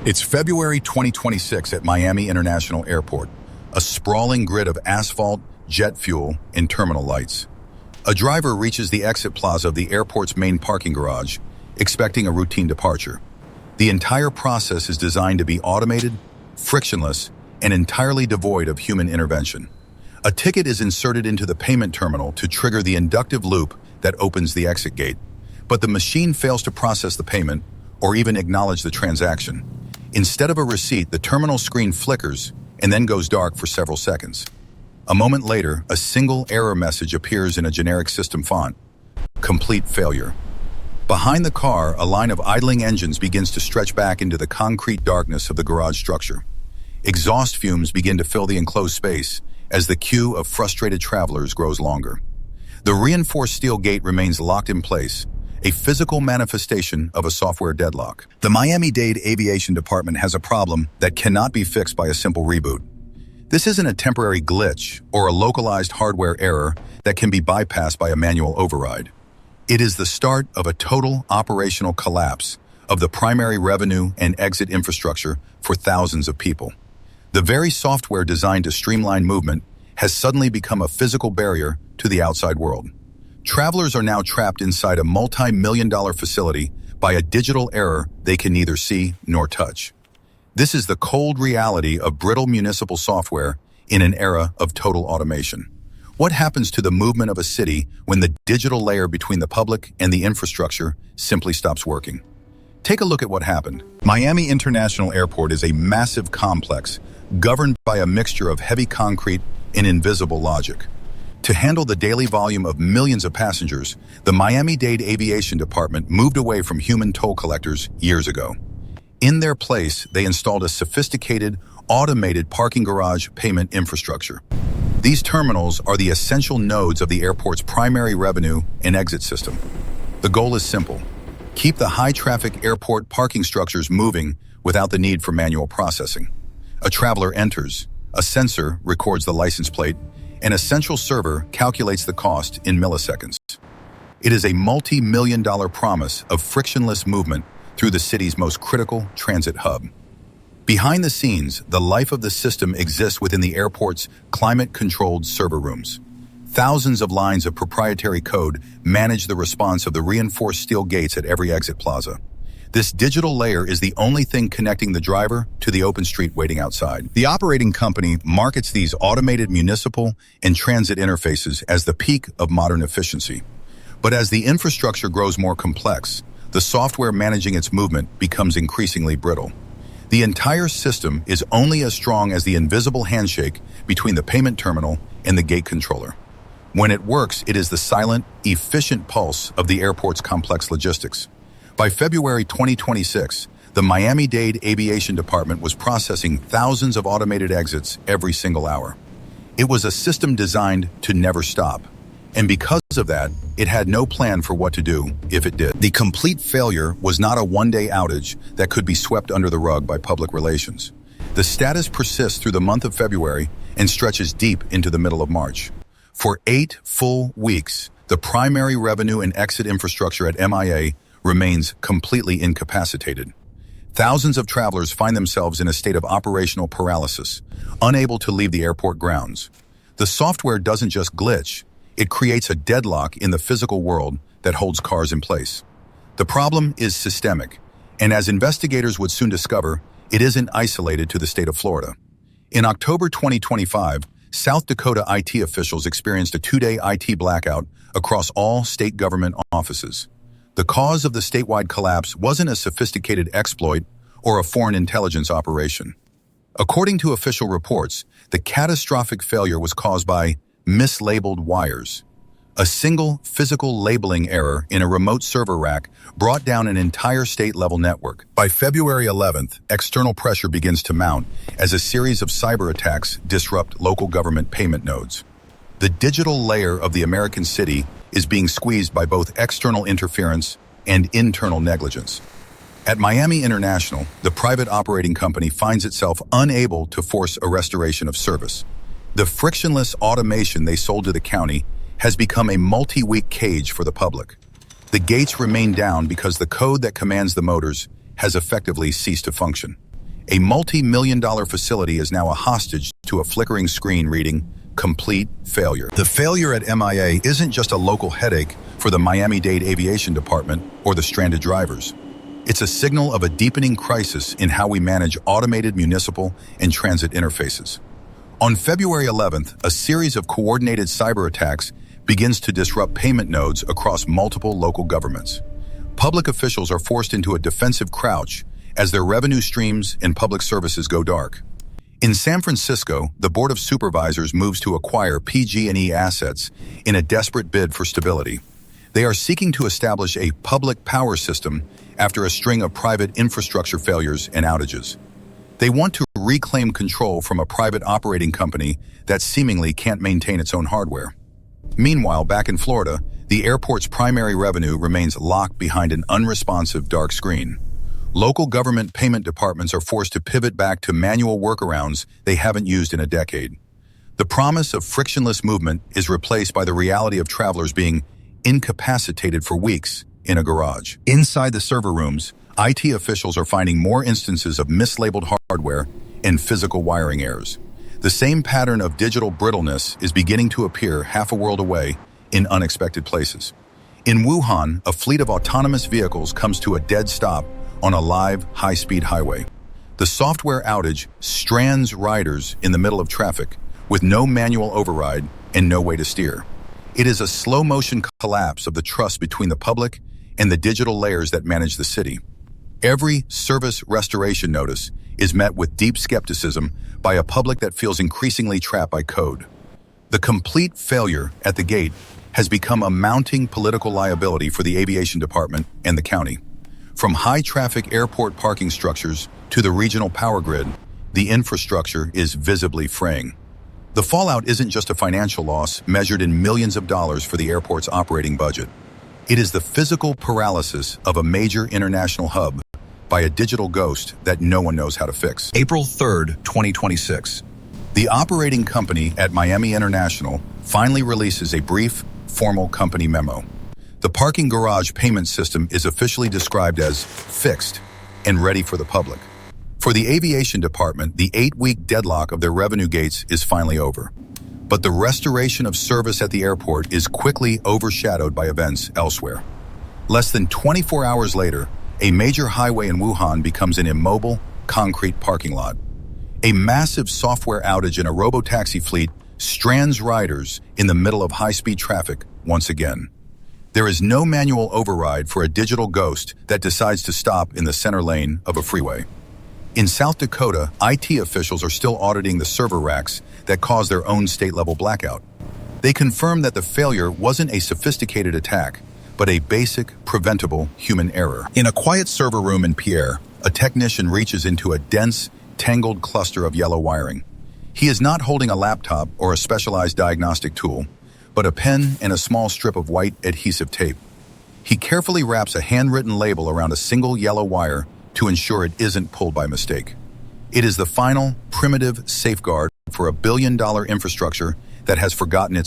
It's February 2026 at Miami International Airport, a sprawling grid of asphalt, jet fuel, and terminal lights. A driver reaches the exit plaza of the airport's main parking garage, expecting a routine departure. The entire process is designed to be automated, frictionless, and entirely devoid of human intervention. A ticket is inserted into the payment terminal to trigger the inductive loop that opens the exit gate, but the machine fails to process the payment or even acknowledge the transaction. Instead of a receipt, the terminal screen flickers and then goes dark for several seconds. A moment later, a single error message appears in a generic system font: complete failure. Behind the car, a line of idling engines begins to stretch back into the concrete darkness of the garage structure. Exhaust fumes begin to fill the enclosed space as the queue of frustrated travelers grows longer. The reinforced steel gate remains locked in place, a physical manifestation of a software deadlock. The Miami-Dade Aviation Department has a problem that cannot be fixed by a simple reboot. This isn't a temporary glitch or a localized hardware error that can be bypassed by a manual override. It is the start of a total operational collapse of the primary revenue and exit infrastructure for thousands of people. The very software designed to streamline movement has suddenly become a physical barrier to the outside world. Travelers are now trapped inside a multi-million-dollar facility by a digital error they can neither see nor touch. This is the cold reality of brittle municipal software in an era of total automation. What happens to the movement of a city when the digital layer between the public and the infrastructure simply stops working? Take a look at what happened. Miami International Airport is a massive complex governed by a mixture of heavy concrete and invisible logic. To handle the daily volume of millions of passengers, the Miami-Dade Aviation Department moved away from human toll collectors years ago. In their place, they installed a sophisticated, automated parking garage payment infrastructure. These terminals are the essential nodes of the airport's primary revenue and exit system. The goal is simple: keep the high-traffic airport parking structures moving without the need for manual processing. A traveler enters, a sensor records the license plate, and a central server calculates the cost in milliseconds. It is a multi-million-dollar promise of frictionless movement through the city's most critical transit hub. Behind the scenes, the life of the system exists within the airport's climate-controlled server rooms. Thousands of lines of proprietary code manage the response of the reinforced steel gates at every exit plaza. This digital layer is the only thing connecting the driver to the open street waiting outside. The operating company markets these automated municipal and transit interfaces as the peak of modern efficiency. But as the infrastructure grows more complex, the software managing its movement becomes increasingly brittle. The entire system is only as strong as the invisible handshake between the payment terminal and the gate controller. When it works, it is the silent, efficient pulse of the airport's complex logistics. By February 2026, the Miami-Dade Aviation Department was processing thousands of automated exits every single hour. It was a system designed to never stop, and because of that, it had no plan for what to do if it did. The complete failure was not a one-day outage that could be swept under the rug by public relations. The status persists through the month of February and stretches deep into the middle of March. For 8 full weeks, the primary revenue and exit infrastructure at MIA remains completely incapacitated. Thousands of travelers find themselves in a state of operational paralysis, unable to leave the airport grounds. The software doesn't just glitch, it creates a deadlock in the physical world that holds cars in place. The problem is systemic, and as investigators would soon discover, it isn't isolated to the state of Florida. In October 2025, South Dakota IT officials experienced a 2-day IT blackout across all state government offices. The cause of the statewide collapse wasn't a sophisticated exploit or a foreign intelligence operation. According to official reports, the catastrophic failure was caused by mislabeled wires. A single physical labeling error in a remote server rack brought down an entire state-level network. By February 11th, external pressure begins to mount as a series of cyber attacks disrupt local government payment nodes. The digital layer of the American city is being squeezed by both external interference and internal negligence. At Miami International, the private operating company finds itself unable to force a restoration of service. The frictionless automation they sold to the county has become a multi-week cage for the public. The gates remain down because the code that commands the motors has effectively ceased to function. A multi-million-dollar facility is now a hostage to a flickering screen reading, "Complete failure." The failure at MIA isn't just a local headache for the Miami-Dade Aviation Department or the stranded drivers. It's a signal of a deepening crisis in how we manage automated municipal and transit interfaces. On February 11th, a series of coordinated cyber attacks begins to disrupt payment nodes across multiple local governments. Public officials are forced into a defensive crouch as their revenue streams and public services go dark. In San Francisco, the Board of Supervisors moves to acquire PG&E assets in a desperate bid for stability. They are seeking to establish a public power system after a string of private infrastructure failures and outages. They want to reclaim control from a private operating company that seemingly can't maintain its own hardware. Meanwhile, back in Florida, the airport's primary revenue remains locked behind an unresponsive dark screen. Local government payment departments are forced to pivot back to manual workarounds they haven't used in a decade. The promise of frictionless movement is replaced by the reality of travelers being incapacitated for weeks in a garage. Inside the server rooms, IT officials are finding more instances of mislabeled hardware and physical wiring errors. The same pattern of digital brittleness is beginning to appear half a world away in unexpected places. In Wuhan, a fleet of autonomous vehicles comes to a dead stop on a live, high-speed highway. The software outage strands riders in the middle of traffic with no manual override and no way to steer. It is a slow-motion collapse of the trust between the public and the digital layers that manage the city. Every service restoration notice is met with deep skepticism by a public that feels increasingly trapped by code. The complete failure at the gate has become a mounting political liability for the aviation department and the county. From high-traffic airport parking structures to the regional power grid, the infrastructure is visibly fraying. The fallout isn't just a financial loss measured in millions of dollars for the airport's operating budget. It is the physical paralysis of a major international hub by a digital ghost that no one knows how to fix. April 3rd, 2026. The operating company at Miami International finally releases a brief, formal company memo. The parking garage payment system is officially described as fixed and ready for the public. For the aviation department, the 8-week deadlock of their revenue gates is finally over. But the restoration of service at the airport is quickly overshadowed by events elsewhere. Less than 24 hours later, a major highway in Wuhan becomes an immobile, concrete parking lot. A massive software outage in a robotaxi fleet strands riders in the middle of high-speed traffic once again. There is no manual override for a digital ghost that decides to stop in the center lane of a freeway. In South Dakota, IT officials are still auditing the server racks that caused their own state-level blackout. They confirm that the failure wasn't a sophisticated attack, but a basic, preventable human error. In a quiet server room in Pierre, a technician reaches into a dense, tangled cluster of yellow wiring. He is not holding a laptop or a specialized diagnostic tool, but a pen and a small strip of white adhesive tape. He carefully wraps a handwritten label around a single yellow wire to ensure it isn't pulled by mistake. It is the final, primitive safeguard for a billion-dollar infrastructure that has forgotten its